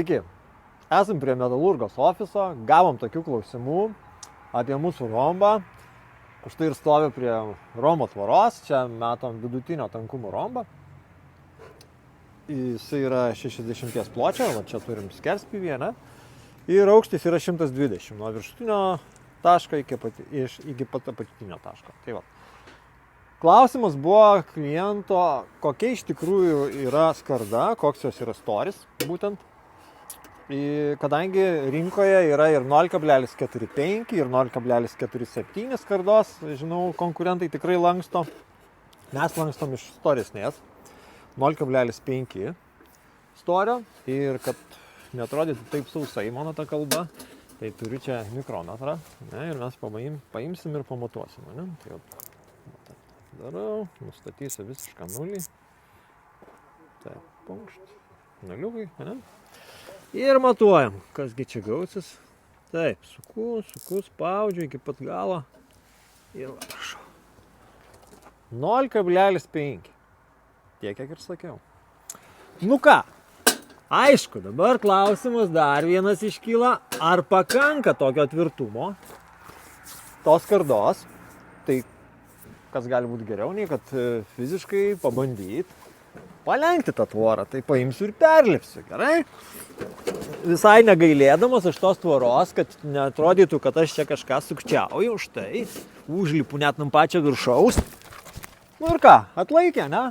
Sveiki, esam prie Metalurgos ofiso, gavom tokių klausimų apie mūsų rombą. Štai ir stovi prie rombo tvoros, čia matom vidutinio tankumo rombą. Jisai yra 60 pločio, va čia turim skerspjūvį, ne? Ir aukštis yra 120, nuo viršutinio taško iki pat apatinio taško. Tai va. Klausimas buvo kliento, kokia iš tikrųjų yra skarda, koks jos yra storis būtent. Kadangi rinkoje yra ir 0,45 ir 0,47 skardos, žinau, konkurentai tikrai lanksto. Mes lankstom iš storesnės, 0,5 storio. Ir kad neatrodytų taip sausai mano ta kalba, tai turiu čia mikrometrą, ne, ir mes paimsim ir pamatuosim. Ne? Tai jau darau, nustatysiu visišką nulį. Taip, punkšt, nuliukai, ne? Ir matuojam, kasgi čia gausis. Taip, suku, spaudžiu iki pat galo. Ir prašau. 0,5. Tiek, kiek ir sakiau. Nu ką, aišku, dabar klausimas dar vienas iškyla. Ar pakanka tokio tvirtumo tos skardos? Tai kas gali būti geriau, nei kad fiziškai pabandyti palenkti tą tvorą. Tai paimsiu ir perlipsiu, gerai? Visai negailėdamas iš tos tvoros, kad neatrodytų, kad aš čia kažką sukčiauju, štai užlipu net ant pačio viršaus. Nu ir ką, atlaikė, ne?